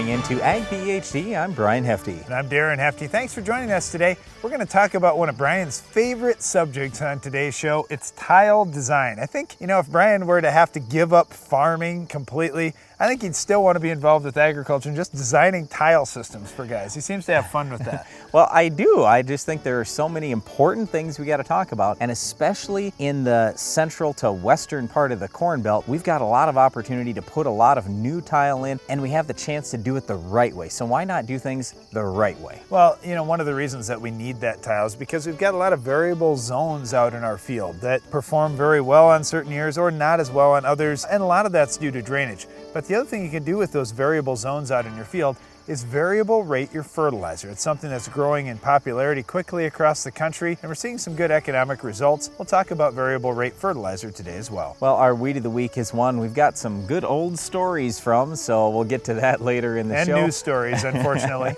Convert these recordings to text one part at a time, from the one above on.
tuning in to Ag PhD. I'm Brian Hefty. And I'm Darren Hefty. Thanks for joining us today. We're going to talk about one of Brian's favorite subjects on today's show. It's tile design. I think, if Brian were to have to give up farming completely, I think he'd still want to be involved with agriculture and just designing tile systems for guys. He seems to have fun with that. Well, I do. I just think there are so many important things we got to talk about, and especially in the central to western part of the Corn Belt, we've got a lot of opportunity to put a lot of new tile in, and we have the chance to do it the right way. So why not do things the right way? Well, one of the reasons that we need that tile is because we've got a lot of variable zones out in our field that perform very well on certain years or not as well on others, and a lot of that's due to drainage. But the other thing you can do with those variable zones out in your field is variable rate your fertilizer. It's something that's growing in popularity quickly across the country, and we're seeing some good economic results. We'll talk about variable rate fertilizer today as well. Well, our Weed of the Week is one we've got some good old stories from, so we'll get to that later in the show. And news stories, unfortunately.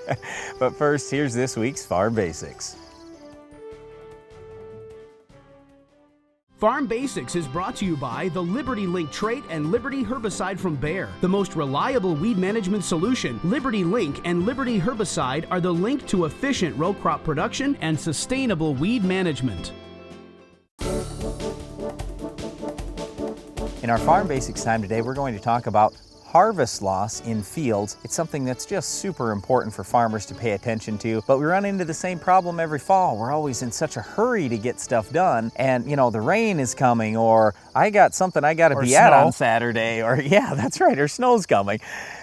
But first, here's this week's Farm Basics. Farm Basics is brought to you by the Liberty Link trait and Liberty herbicide from Bayer. The most reliable weed management solution, Liberty Link and Liberty herbicide are the link to efficient row crop production and sustainable weed management. In our Farm Basics time today, we're going to talk about harvest loss in fields. It's something that's just super important for farmers to pay attention to, but we run into the same problem every fall. We're always in such a hurry to get stuff done, and the rain is coming, or I got something I got to be at on Saturday, or yeah, that's right, or snow's coming.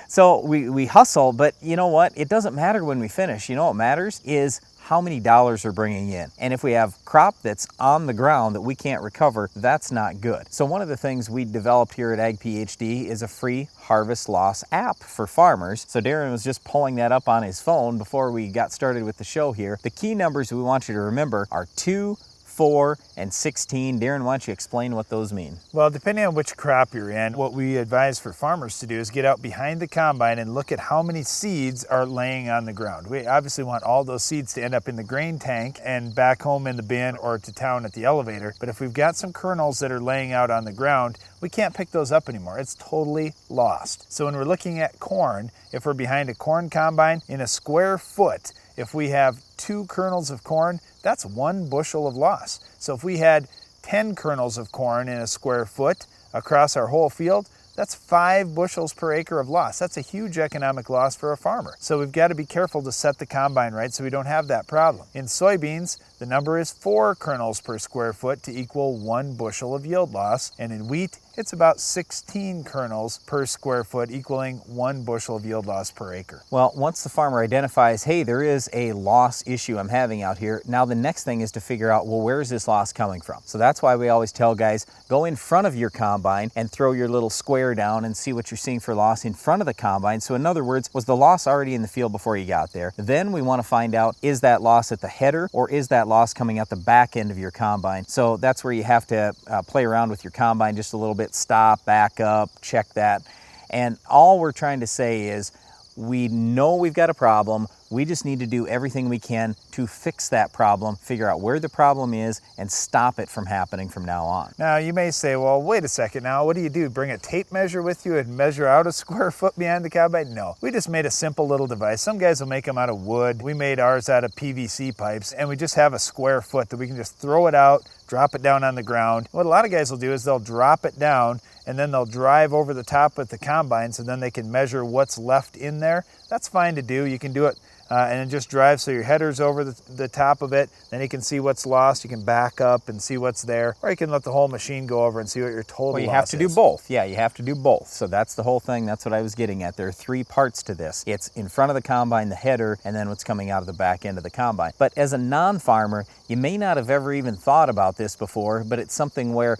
So we hustle, but you know what? It doesn't matter when we finish. What matters is how many dollars we're bringing in. And if we have crop that's on the ground that we can't recover, that's not good. So one of the things we developed here at Ag PhD is a free harvest loss app for farmers. So Darren was just pulling that up on his phone before we got started with the show here. The key numbers we want you to remember are 2, 4, and 16. Darren, why don't you explain what those mean? Well, depending on which crop you're in, what we advise for farmers to do is get out behind the combine and look at how many seeds are laying on the ground. We obviously want all those seeds to end up in the grain tank and back home in the bin or to town at the elevator. But if we've got some kernels that are laying out on the ground, we can't pick those up anymore. It's totally lost. So when we're looking at corn, if we're behind a corn combine, in a square foot, if we have 2 kernels of corn, that's 1 bushel of loss. So if we had 10 kernels of corn in a square foot across our whole field, that's 5 bushels per acre of loss. That's a huge economic loss for a farmer. So we've got to be careful to set the combine right so we don't have that problem. In soybeans, the number is 4 kernels per square foot to equal 1 bushel of yield loss. And in wheat, it's about 16 kernels per square foot, equaling 1 bushel of yield loss per acre. Well, once the farmer identifies, hey, there is a loss issue I'm having out here, now the next thing is to figure out, well, where is this loss coming from? So that's why we always tell guys, go in front of your combine and throw your little square down and see what you're seeing for loss in front of the combine. So in other words, was the loss already in the field before you got there? Then we want to find out, is that loss at the header or is that loss coming out the back end of your combine? So that's where you have to play around with your combine just a little bit, stop, back up, check that. And all we're trying to say is we know we've got a problem. We just need to do everything we can to fix that problem, figure out where the problem is, and stop it from happening from now on. Now, you may say, well, wait a second now, what do? Bring a tape measure with you and measure out a square foot behind the combine? No, we just made a simple little device. Some guys will make them out of wood. We made ours out of PVC pipes, and we just have a square foot that we can just throw it out, drop it down on the ground. What a lot of guys will do is they'll drop it down and then they'll drive over the top with the combine so then they can measure what's left in there. That's fine to do. You can do it and then just drive so your header's over the top of it. Then you can see what's lost. You can back up and see what's there. Or you can let the whole machine go over and see what your total loss is. Well, you have to do both. Yeah, you have to do both. So that's the whole thing. That's what I was getting at. There are 3 parts to this. It's in front of the combine, the header, and then what's coming out of the back end of the combine. But as a non-farmer, you may not have ever even thought about this before, but it's something where,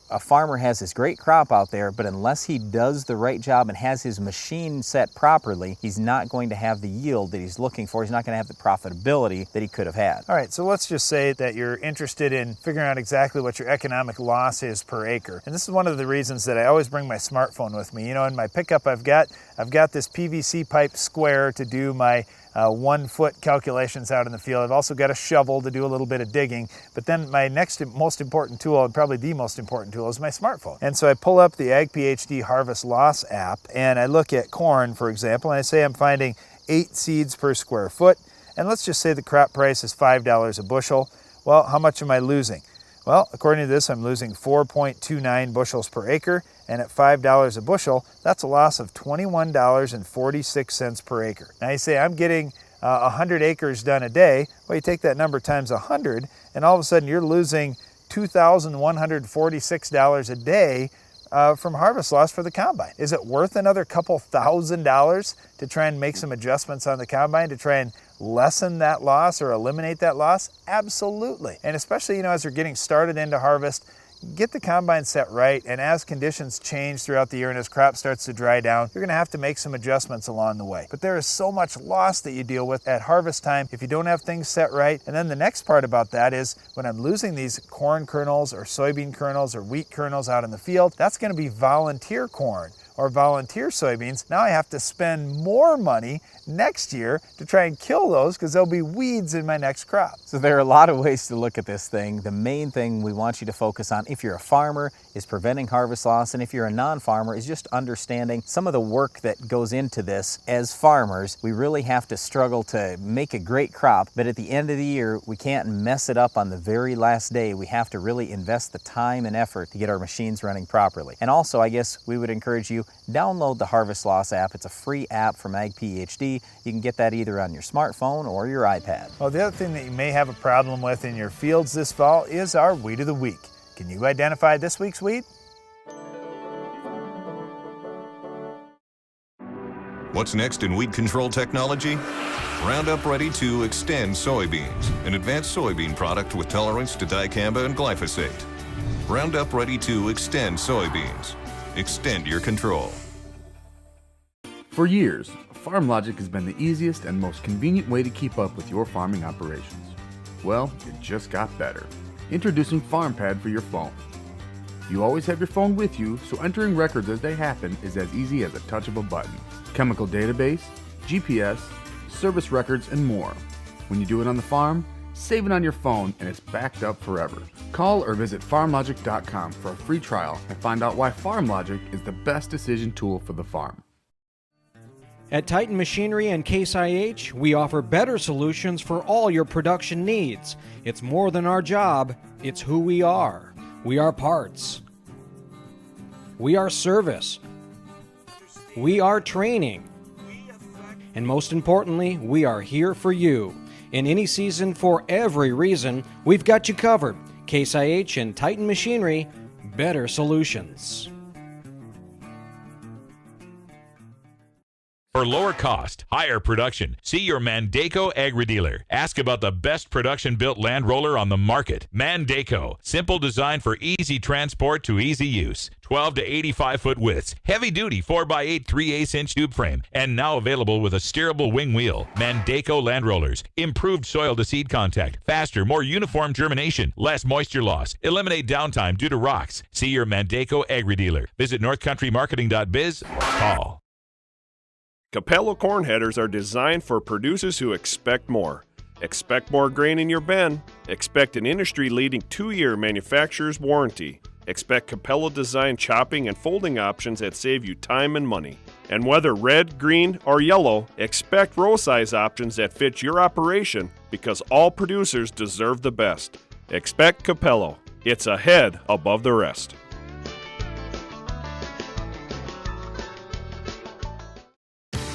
a farmer has this great crop out there, but unless he does the right job and has his machine set properly, he's not going to have the yield that he's looking for. He's not going to have the profitability that he could have had. All right, so let's just say that you're interested in figuring out exactly what your economic loss is per acre. And this is one of the reasons that I always bring my smartphone with me. In my pickup, I've got this PVC pipe square to do my 1 foot calculations out in the field. I've also got a shovel to do a little bit of digging. But then my next most important tool, and probably the most important tool, is my smartphone. And so I pull up the Ag PhD Harvest Loss app, and I look at corn, for example, and I say I'm finding 8 seeds per square foot. And let's just say the crop price is $5 a bushel. Well, how much am I losing? Well, according to this, I'm losing 4.29 bushels per acre, and at $5 a bushel, that's a loss of $21.46 per acre. Now you say, I'm getting 100 acres done a day. Well, you take that number times 100, and all of a sudden you're losing $2,146 a day from harvest loss for the combine. Is it worth another couple $1,000s to try and make some adjustments on the combine to try and lessen that loss or eliminate that loss? Absolutely. And especially, as we're getting started into harvest, get the combine set right, and as conditions change throughout the year and as crop starts to dry down, you're going to have to make some adjustments along the way. But there is so much loss that you deal with at harvest time if you don't have things set right. And then the next part about that is when I'm losing these corn kernels or soybean kernels or wheat kernels out in the field, that's going to be volunteer corn or volunteer soybeans. Now I have to spend more money next year to try and kill those because there'll be weeds in my next crop. So there are a lot of ways to look at this thing. The main thing we want you to focus on, if you're a farmer, is preventing harvest loss, and if you're a non-farmer, is just understanding some of the work that goes into this. As farmers, we really have to struggle to make a great crop, but at the end of the year, we can't mess it up on the very last day. We have to really invest the time and effort to get our machines running properly. And also, I guess we would encourage you, download the Harvest Loss app. It's a free app from Ag PhD. You can get that either on your smartphone or your iPad. Well, the other thing that you may have a problem with in your fields this fall is our weed of the week. Can you identify this week's weed? What's next in weed control technology? Roundup Ready 2 Extend Soybeans, an advanced soybean product with tolerance to dicamba and glyphosate. Roundup Ready 2 Extend Soybeans. Extend your control. For years, FarmLogic has been the easiest and most convenient way to keep up with your farming operations. Well, it just got better. Introducing FarmPad for your phone. You always have your phone with you, so entering records as they happen is as easy as a touch of a button. Chemical database, GPS, service records, and more. When you do it on the farm, save it on your phone and it's backed up forever. Call or visit farmlogic.com for a free trial and find out why FarmLogic is the best decision tool for the farm. At Titan Machinery and Case IH, we offer better solutions for all your production needs. It's more than our job, it's who we are. We are parts. We are service. We are training. And most importantly, we are here for you. In any season, for every reason, we've got you covered. Case IH and Titan Machinery, better solutions. For lower cost, higher production, see your Mandaco Agri-Dealer. Ask about the best production-built land roller on the market. Mandaco, simple design for easy transport to easy use. 12 to 85-foot widths, heavy-duty 4x8 3/8-inch tube frame, and now available with a steerable wing wheel. Mandaco land rollers, improved soil-to-seed contact, faster, more uniform germination, less moisture loss, eliminate downtime due to rocks. See your Mandaco Agri-Dealer. Visit northcountrymarketing.biz or call. Capello corn headers are designed for producers who expect more. Expect more grain in your bin. Expect an industry-leading 2-year manufacturer's warranty. Expect Capello-designed chopping and folding options that save you time and money. And whether red, green, or yellow, expect row size options that fit your operation because all producers deserve the best. Expect Capello. It's a head above the rest.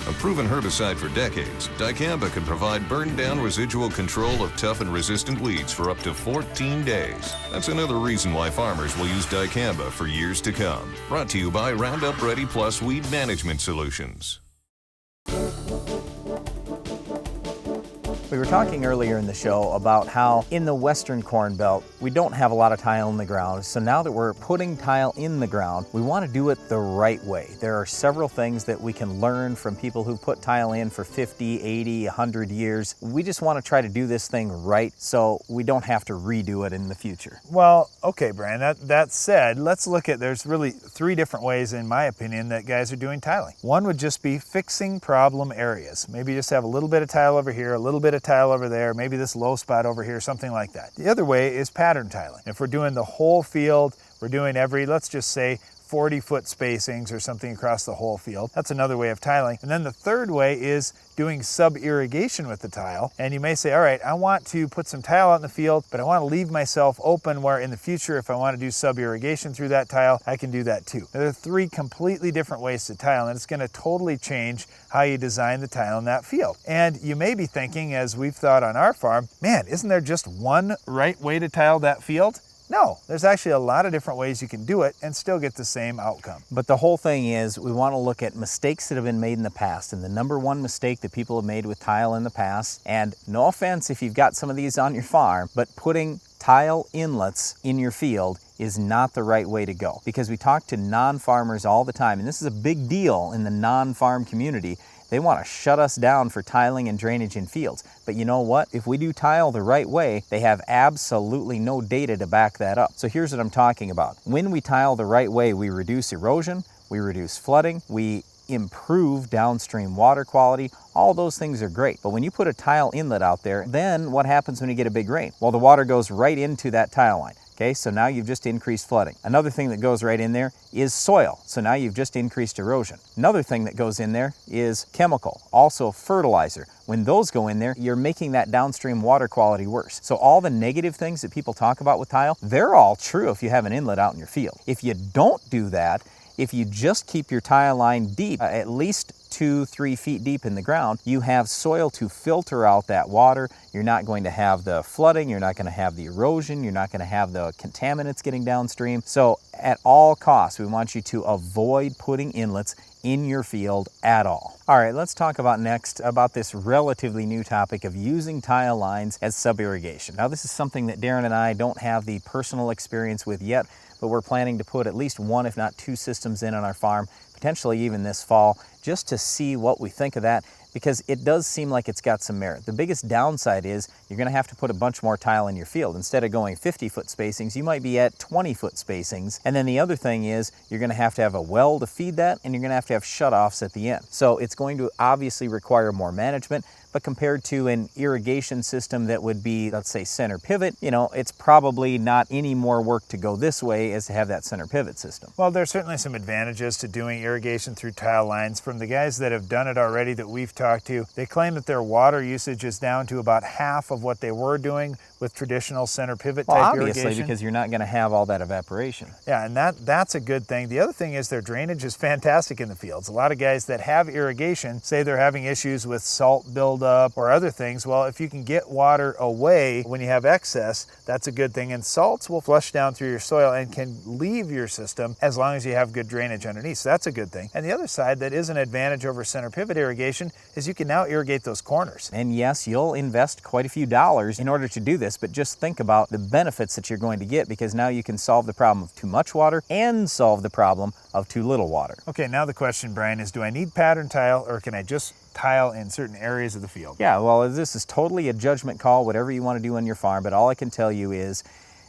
A proven herbicide for decades, dicamba can provide burn-down residual control of tough and resistant weeds for up to 14 days. That's another reason why farmers will use dicamba for years to come. Brought to you by Roundup Ready Plus Weed Management Solutions. We were talking earlier in the show about how in the western corn belt, we don't have a lot of tile in the ground. So now that we're putting tile in the ground, we want to do it the right way. There are several things that we can learn from people who put tile in for 50, 80, 100 years. We just want to try to do this thing right so we don't have to redo it in the future. Well, okay, Brian, that said, let's look at, there's really 3 different ways, in my opinion, that guys are doing tiling. One would just be fixing problem areas. Maybe just have a little bit of tile over here, a little bit of tile over there, maybe this low spot over here, something like that. The other way is pattern tiling. If we're doing the whole field, we're doing every, let's just say, 40-foot spacings or something across the whole field. That's another way of tiling. And then the third way is doing sub-irrigation with the tile. And you may say, all right, I want to put some tile out in the field, but I want to leave myself open where in the future, if I want to do sub-irrigation through that tile, I can do that too. There are 3 completely different ways to tile, and it's going to totally change how you design the tile in that field. And you may be thinking, as we've thought on our farm, man, isn't there just one right way to tile that field? No, there's actually a lot of different ways you can do it and still get the same outcome. But the whole thing is we want to look at mistakes that have been made in the past. And the number one mistake that people have made with tile in the past, and no offense if you've got some of these on your farm, but putting tile inlets in your field is not the right way to go. Because we talk to non-farmers all the time, and this is a big deal in the non-farm community. They want to shut us down for tiling and drainage in fields. But you know what? If we do tile the right way, they have absolutely no data to back that up. So here's what I'm talking about. When we tile the right way, we reduce erosion, we reduce flooding, we improve downstream water quality. All those things are great. But when you put a tile inlet out there, then what happens when you get a big rain? Well, the water goes right into that tile line. Okay, so now you've just increased flooding. Another thing that goes right in there is soil. So now you've just increased erosion. Another thing that goes in there is chemical, also fertilizer. When those go in there, you're making that downstream water quality worse. So all the negative things that people talk about with tile, they're all true if you have an inlet out in your field. If you don't do that, if you just keep your tile line deep, at least 2-3 feet deep in the ground, you have soil to filter out that water. You're not going to have the flooding, you're not going to have the erosion, you're not going to have the contaminants getting downstream. So at all costs, we want you to avoid putting inlets in your field at all. All right, let's talk about next about this relatively new topic of using tile lines as sub-irrigation. Now this is something that Darren and I don't have the personal experience with yet, but we're planning to put at least 1, if not 2 systems in on our farm, potentially even this fall, just to see what we think of that, because it does seem like it's got some merit. The biggest downside is you're going to have to put a bunch more tile in your field. Instead of going 50-foot spacings, you might be at 20-foot spacings. And then the other thing is you're going to have a well to feed that, and you're going to have shutoffs at the end. So it's going to obviously require more management. But compared to an irrigation system that would be, let's say, center pivot, you know, it's probably not any more work to go this way as to have that center pivot system. Well, there's certainly some advantages to doing irrigation through tile lines. From the guys that have done it already that we've talked to, they claim that their water usage is down to about half of what they were doing with traditional center pivot type irrigation. Obviously, because you're not going to have all that evaporation. Yeah, and that's a good thing. The other thing is their drainage is fantastic in the fields. A lot of guys that have irrigation say they're having issues with salt buildup or other things. Well, if you can get water away when you have excess, that's a good thing. And salts will flush down through your soil and can leave your system as long as you have good drainage underneath. So that's a good thing. And the other side that is an advantage over center pivot irrigation is you can now irrigate those corners. And yes, you'll invest quite a few dollars in order to do this, but just think about the benefits that you're going to get, because now you can solve the problem of too much water and solve the problem of too little water. Okay, now the question, Brian, is do I need pattern tile, or can I just tile in certain areas of the field? Yeah, well, this is totally a judgment call, whatever you want to do on your farm, but all I can tell you is,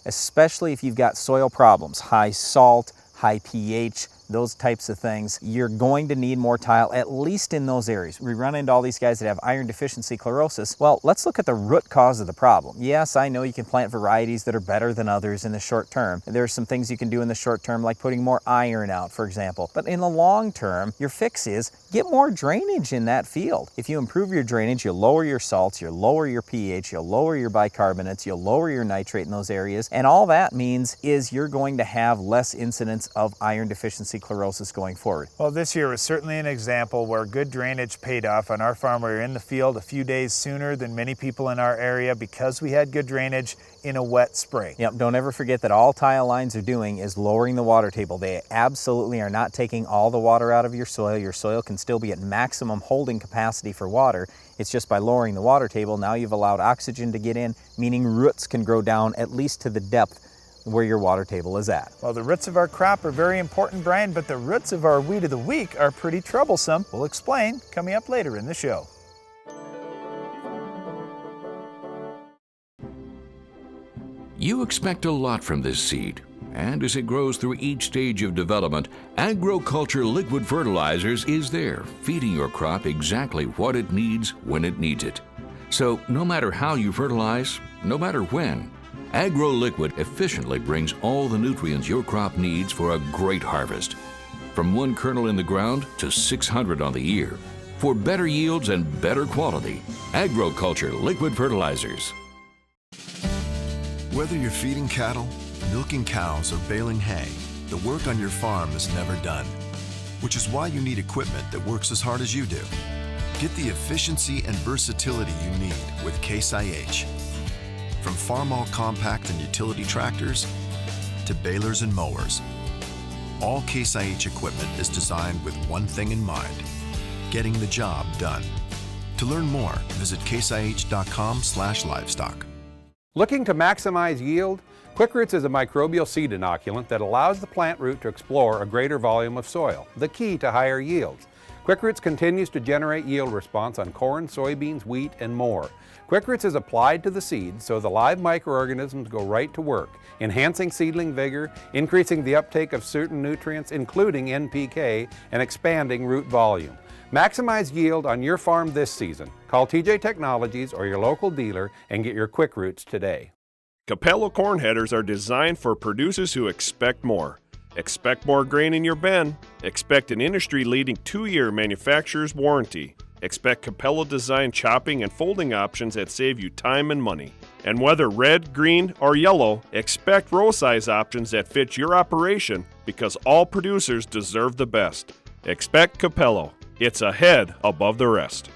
especially if you've got soil problems, high salt, high pH, those types of things, you're going to need more tile, at least in those areas. We run into all these guys that have iron deficiency chlorosis. Well, let's look at the root cause of the problem. Yes, I know you can plant varieties that are better than others in the short term. There are some things you can do in the short term, like putting more iron out, for example. But in the long term, your fix is get more drainage in that field. If you improve your drainage, you'll lower your salts, you'll lower your pH, you'll lower your bicarbonates, you'll lower your nitrate in those areas. And all that means is you're going to have less incidence of iron deficiency chlorosis going forward. Well, this year was certainly an example where good drainage paid off on our farm. We were in the field a few days sooner than many people in our area because we had good drainage in a wet spring. Yep, don't ever forget that all tile lines are doing is lowering the water table. They absolutely are not taking all the water out of your soil. Your soil can still be at maximum holding capacity for water. It's just by lowering the water table, now you've allowed oxygen to get in, meaning roots can grow down at least to the depth where your water table is at. Well, the roots of our crop are very important, Brian, but the roots of our weed of the week are pretty troublesome. We'll explain coming up later in the show. You expect a lot from this seed, and as it grows through each stage of development, Agriculture Liquid Fertilizers is there, feeding your crop exactly what it needs when it needs it. So no matter how you fertilize, no matter when, AgroLiquid efficiently brings all the nutrients your crop needs for a great harvest. From 1 kernel in the ground to 600 on the ear. For better yields and better quality, Agriculture Liquid Fertilizers. Whether you're feeding cattle, milking cows, or baling hay, the work on your farm is never done, which is why you need equipment that works as hard as you do. Get the efficiency and versatility you need with Case IH. From Farmall compact and utility tractors to balers and mowers, all Case IH equipment is designed with one thing in mind: getting the job done. To learn more, visit caseih.com/livestock. Looking to maximize yield? QuickRoots is a microbial seed inoculant that allows the plant root to explore a greater volume of soil, the key to higher yields. QuickRoots continues to generate yield response on corn, soybeans, wheat, and more. QuickRoots is applied to the seeds so the live microorganisms go right to work, enhancing seedling vigor, increasing the uptake of certain nutrients, including NPK, and expanding root volume. Maximize yield on your farm this season. Call TJ Technologies or your local dealer and get your QuickRoots today. Capello corn headers are designed for producers who expect more. Expect more grain in your bin. Expect an industry-leading 2-year manufacturer's warranty. Expect Capello design chopping and folding options that save you time and money. And whether red, green, or yellow, expect row size options that fit your operation because all producers deserve the best. Expect Capello. It's a head above the rest.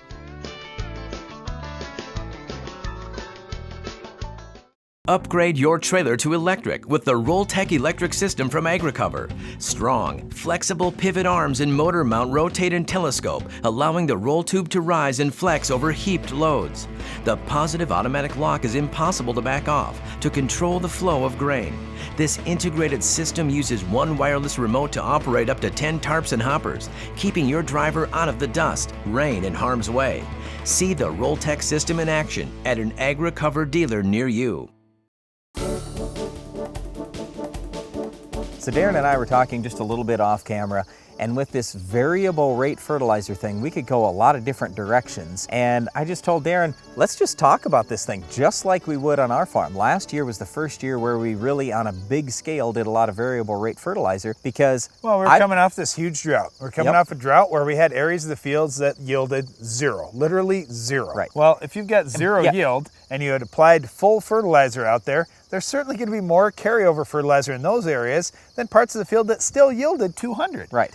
Upgrade your trailer to electric with the Rolltech electric system from AgriCover. Strong, flexible pivot arms and motor mount rotate and telescope, allowing the roll tube to rise and flex over heaped loads. The positive automatic lock is impossible to back off to control the flow of grain. This integrated system uses one wireless remote to operate up to 10 tarps and hoppers, keeping your driver out of the dust, rain, and harm's way. See the Rolltech system in action at an AgriCover dealer near you. So Darren and I were talking just a little bit off camera, and with this variable rate fertilizer thing, we could go a lot of different directions. And I just told Darren, let's just talk about this thing just like we would on our farm. Last year was the first year where we really, on a big scale, did a lot of variable rate fertilizer because... Well, we're coming off this huge drought. We're coming off a drought where we had areas of the fields that yielded zero, literally zero. Right. Well, if you've got zero yield and you had applied full fertilizer out there, there's certainly going to be more carryover fertilizer in those areas than parts of the field that still yielded 200. Right.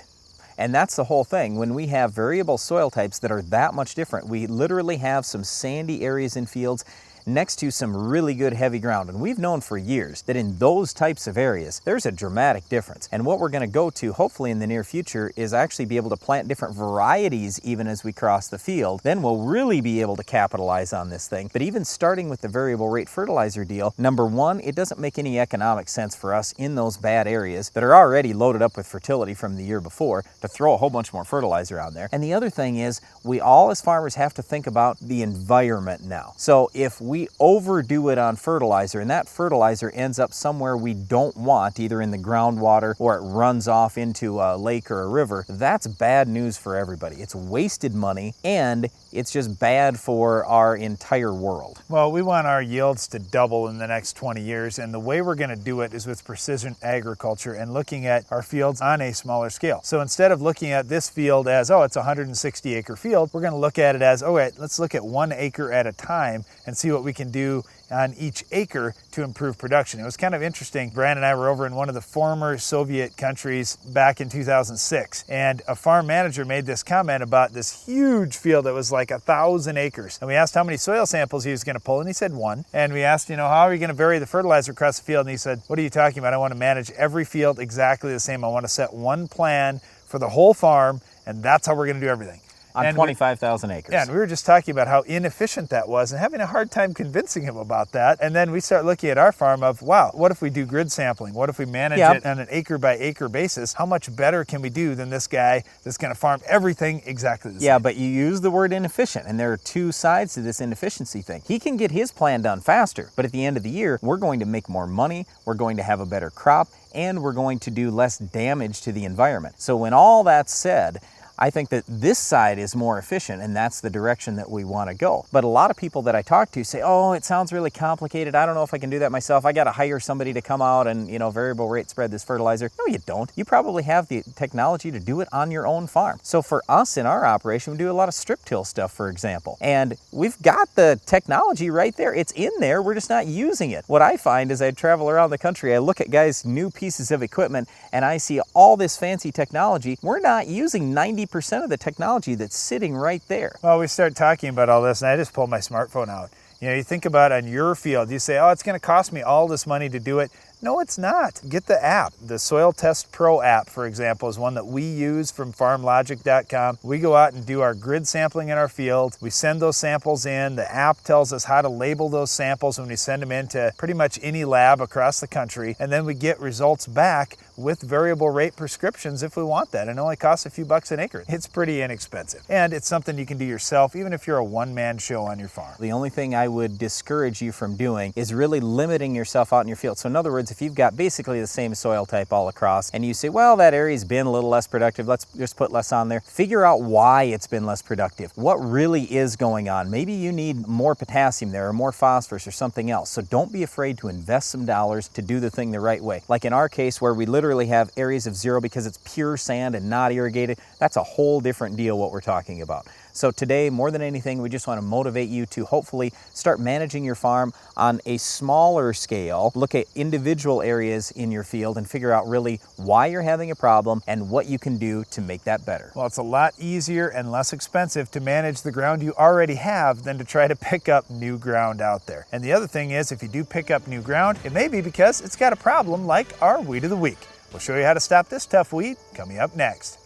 And that's the whole thing. When we have variable soil types that are that much different, we literally have some sandy areas in fields next to some really good heavy ground. And we've known for years that in those types of areas, there's a dramatic difference. And what we're going to go to, hopefully in the near future, is actually be able to plant different varieties even as we cross the field. Then we'll really be able to capitalize on this thing. But even starting with the variable rate fertilizer deal, number one, it doesn't make any economic sense for us in those bad areas that are already loaded up with fertility from the year before to throw a whole bunch more fertilizer on there. And the other thing is, we all as farmers have to think about the environment now. So if we overdo it on fertilizer and that fertilizer ends up somewhere we don't want, either in the groundwater or it runs off into a lake or a river, that's bad news for everybody. It's wasted money and it's just bad for our entire world. Well, we want our yields to double in the next 20 years, and the way we're going to do it is with precision agriculture and looking at our fields on a smaller scale. So instead of looking at this field as, oh, it's a 160 acre field, we're going to look at it as, oh, wait, let's look at 1 acre at a time and see what what we can do on each acre to improve production. It was kind of interesting. Brian and I were over in one of the former Soviet countries back in 2006, and a farm manager made this comment about this huge field that was like 1,000 acres. And we asked how many soil samples he was going to pull, and he said 1. And we asked, how are you going to vary the fertilizer across the field? And he said, what are you talking about? I want to manage every field exactly the same. I want to set one plan for the whole farm, and that's how we're going to do everything. On 25,000 acres. Yeah, and we were just talking about how inefficient that was and having a hard time convincing him about that. And then we start looking at our farm of, wow, what if we do grid sampling? What if we manage it on an acre by acre basis? How much better can we do than this guy that's going to farm everything exactly the same? Yeah, but you use the word inefficient, and there are two sides to this inefficiency thing. He can get his plan done faster, but at the end of the year, we're going to make more money, we're going to have a better crop, and we're going to do less damage to the environment. So when all that's said, I think that this side is more efficient, and that's the direction that we want to go. But a lot of people that I talk to say, oh, it sounds really complicated. I don't know if I can do that myself. I got to hire somebody to come out and, variable rate spread this fertilizer. No, you don't. You probably have the technology to do it on your own farm. So for us in our operation, we do a lot of strip till stuff, for example. And we've got the technology right there. It's in there. We're just not using it. What I find as I travel around the country, I look at guys' new pieces of equipment, and I see all this fancy technology. We're not using 90% of the technology that's sitting right there. Well, we start talking about all this, and I just pulled my smartphone out. You think about on your field, you say, oh, it's going to cost me all this money to do it. No, it's not. Get the app. The Soil Test Pro app, for example, is one that we use from farmlogic.com. We go out and do our grid sampling in our field. We send those samples in. The app tells us how to label those samples when we send them in to pretty much any lab across the country. And then we get results back with variable rate prescriptions if we want that. It only costs a few bucks an acre. It's pretty inexpensive. And it's something you can do yourself, even if you're a one-man show on your farm. The only thing I would discourage you from doing is really limiting yourself out in your field. So in other words, if you've got basically the same soil type all across and you say, well, that area's been a little less productive, let's just put less on there. Figure out why it's been less productive. What really is going on? Maybe you need more potassium there or more phosphorus or something else. So don't be afraid to invest some dollars to do the thing the right way. Like in our case where we literally have areas of zero because it's pure sand and not irrigated, that's a whole different deal what we're talking about. So today, more than anything, we just want to motivate you to hopefully start managing your farm on a smaller scale, look at individual areas in your field and figure out really why you're having a problem and what you can do to make that better. Well, it's a lot easier and less expensive to manage the ground you already have than to try to pick up new ground out there. And the other thing is, if you do pick up new ground, it may be because it's got a problem like our Weed of the Week. We'll show you how to stop this tough weed coming up next.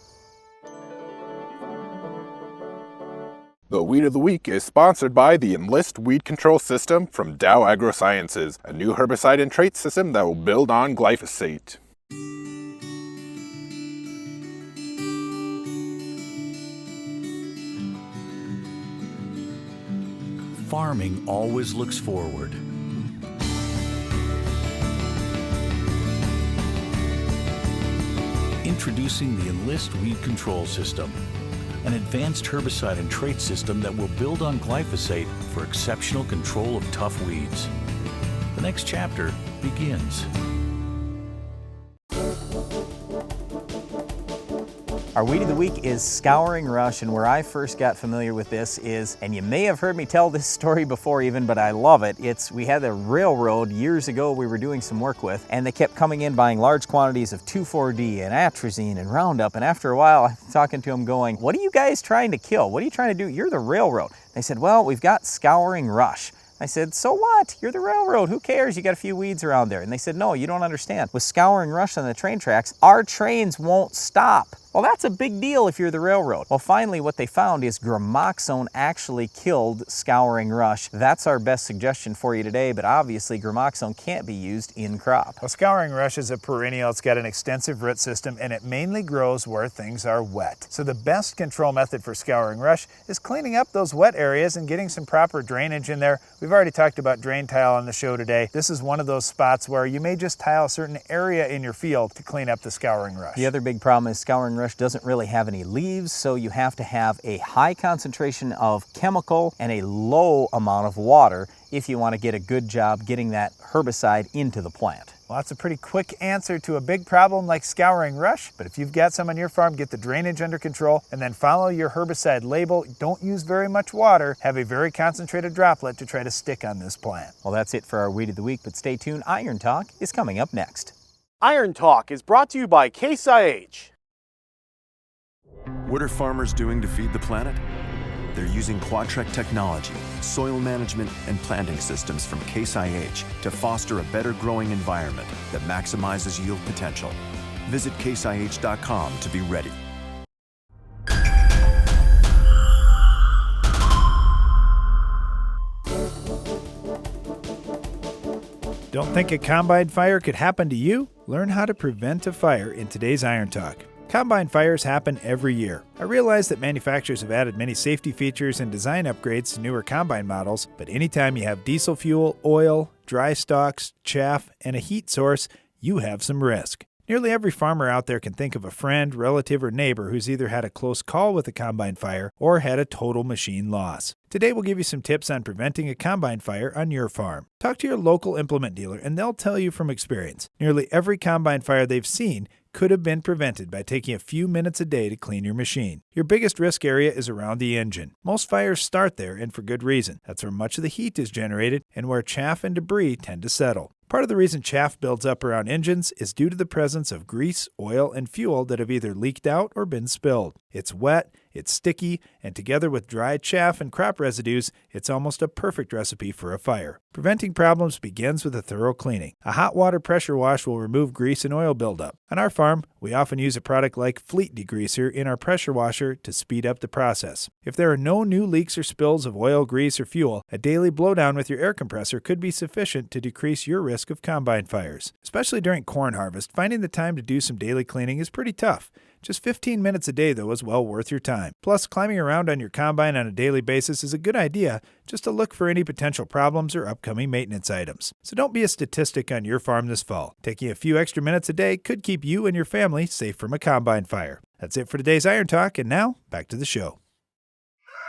The Weed of the Week is sponsored by the Enlist Weed Control System from Dow AgroSciences, a new herbicide and trait system that will build on glyphosate. Farming always looks forward. Introducing the Enlist Weed Control System, an advanced herbicide and trait system that will build on glyphosate for exceptional control of tough weeds. The next chapter begins. Our Weed of the Week is Scouring Rush, and where I first got familiar with this is, and you may have heard me tell this story before even, but I love it. We had a railroad years ago we were doing some work with, and they kept coming in buying large quantities of 2,4-D and atrazine and Roundup, and after a while I'm talking to them going, what are you guys trying to kill? What are you trying to do? You're the railroad. They said, well, we've got Scouring Rush. I said, so what? You're the railroad. Who cares? You got a few weeds around there. And they said, no, you don't understand. With Scouring Rush on the train tracks, our trains won't stop. Well, that's a big deal if you're the railroad. Well, finally, what they found is gramoxone actually killed Scouring Rush. That's our best suggestion for you today, but obviously gramoxone can't be used in crop. Well, Scouring Rush is a perennial. It's got an extensive root system, and it mainly grows where things are wet. So the best control method for Scouring Rush is cleaning up those wet areas and getting some proper drainage in there. We've already talked about drain tile on the show today. This is one of those spots where you may just tile a certain area in your field to clean up the Scouring Rush. The other big problem is Scouring Rush doesn't really have any leaves, so you have to have a high concentration of chemical and a low amount of water if you want to get a good job getting that herbicide into the plant. Well, that's a pretty quick answer to a big problem like Scouring Rush, but if you've got some on your farm, get the drainage under control and then follow your herbicide label. Don't use very much water. Have a very concentrated droplet to try to stick on this plant. Well, that's it for our Weed of the Week, but stay tuned. Iron Talk is coming up next. Iron Talk is brought to you by Case IH. What are farmers doing to feed the planet? They're using Quadtrek technology, soil management, and planting systems from Case IH to foster a better growing environment that maximizes yield potential. Visit caseih.com to be ready. Don't think a combine fire could happen to you? Learn how to prevent a fire in today's Iron Talk. Combine fires happen every year. I realize that manufacturers have added many safety features and design upgrades to newer combine models, but anytime you have diesel fuel, oil, dry stalks, chaff, and a heat source, you have some risk. Nearly every farmer out there can think of a friend, relative, or neighbor who's either had a close call with a combine fire or had a total machine loss. Today we'll give you some tips on preventing a combine fire on your farm. Talk to your local implement dealer and they'll tell you from experience. Nearly every combine fire they've seen could have been prevented by taking a few minutes a day to clean your machine. Your biggest risk area is around the engine. Most fires start there, and for good reason. That's where much of the heat is generated and where chaff and debris tend to settle. Part of the reason chaff builds up around engines is due to the presence of grease, oil, and fuel that have either leaked out or been spilled. It's wet, it's sticky, and together with dry chaff and crop residues, it's almost a perfect recipe for a fire. Preventing problems begins with a thorough cleaning. A hot water pressure wash will remove grease and oil buildup. On our farm, we often use a product like Fleet Degreaser in our pressure washer to speed up the process. If there are no new leaks or spills of oil, grease, or fuel, a daily blowdown with your air compressor could be sufficient to decrease your risk of combine fires. Especially during corn harvest, finding the time to do some daily cleaning is pretty tough. Just 15 minutes a day, though, is well worth your time. Plus, climbing around on your combine on a daily basis is a good idea just to look for any potential problems or upcoming maintenance items. So don't be a statistic on your farm this fall. Taking a few extra minutes a day could keep you and your family safe from a combine fire. That's it for today's Iron Talk, and now, back to the show.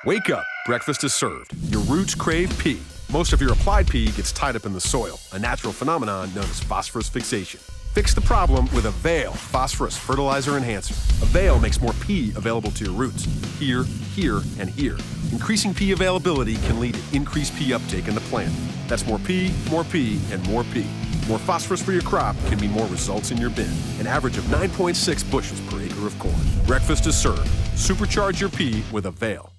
Wake up, breakfast is served. Your roots crave pee. Most of your applied pee gets tied up in the soil, a natural phenomenon known as phosphorus fixation. Fix the problem with Avail Phosphorus Fertilizer Enhancer. Avail makes more pee available to your roots. Here, here, and here. Increasing pee availability can lead to increased pee uptake in the plant. That's more pee, and more pee. More phosphorus for your crop can mean more results in your bin. An average of 9.6 bushels per acre of corn. Breakfast is served. Supercharge your pee with Avail.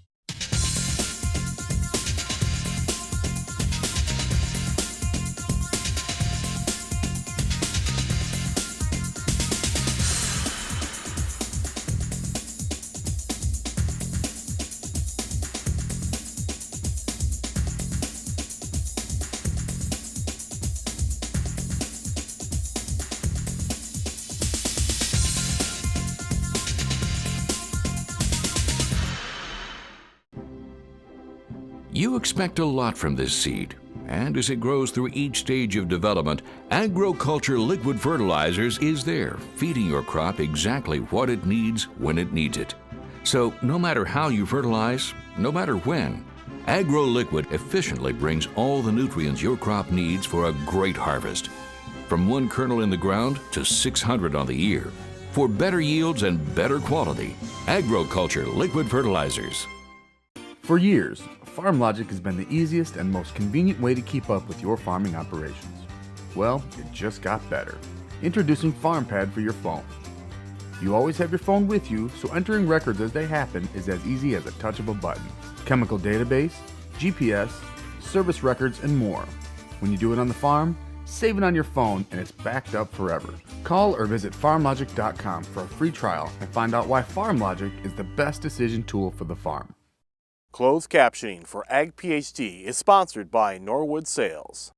You expect a lot from this seed, and as it grows through each stage of development, Agriculture Liquid Fertilizers is there, feeding your crop exactly what it needs when it needs it. So no matter how you fertilize, no matter when, Agro Liquid efficiently brings all the nutrients your crop needs for a great harvest. From 1 kernel in the ground to 600 on the ear. For better yields and better quality, Agriculture Liquid Fertilizers. For years, FarmLogic has been the easiest and most convenient way to keep up with your farming operations. Well, it just got better. Introducing FarmPad for your phone. You always have your phone with you, so entering records as they happen is as easy as a touch of a button. Chemical database, GPS, service records, and more. When you do it on the farm, save it on your phone and it's backed up forever. Call or visit farmlogic.com for a free trial and find out why FarmLogic is the best decision tool for the farm. Closed captioning for Ag PhD is sponsored by Norwood Sales.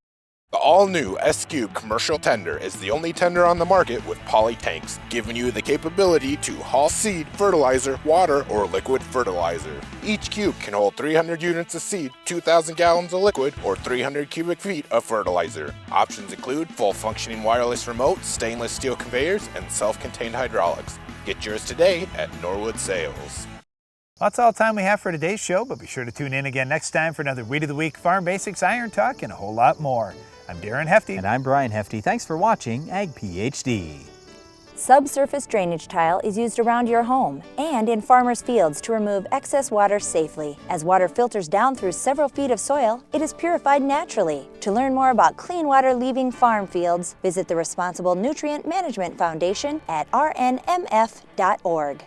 The all-new S-Cube commercial tender is the only tender on the market with poly tanks, giving you the capability to haul seed, fertilizer, water, or liquid fertilizer. Each cube can hold 300 units of seed, 2,000 gallons of liquid, or 300 cubic feet of fertilizer. Options include full functioning wireless remote, stainless steel conveyors, and self-contained hydraulics. Get yours today at Norwood Sales. That's all the time we have for today's show, but be sure to tune in again next time for another Weed of the Week, Farm Basics, Iron Talk, and a whole lot more. I'm Darren Hefty. And I'm Brian Hefty. Thanks for watching Ag PhD. Subsurface drainage tile is used around your home and in farmers' fields to remove excess water safely. As water filters down through several feet of soil, it is purified naturally. To learn more about clean water leaving farm fields, visit the Responsible Nutrient Management Foundation at rnmf.org.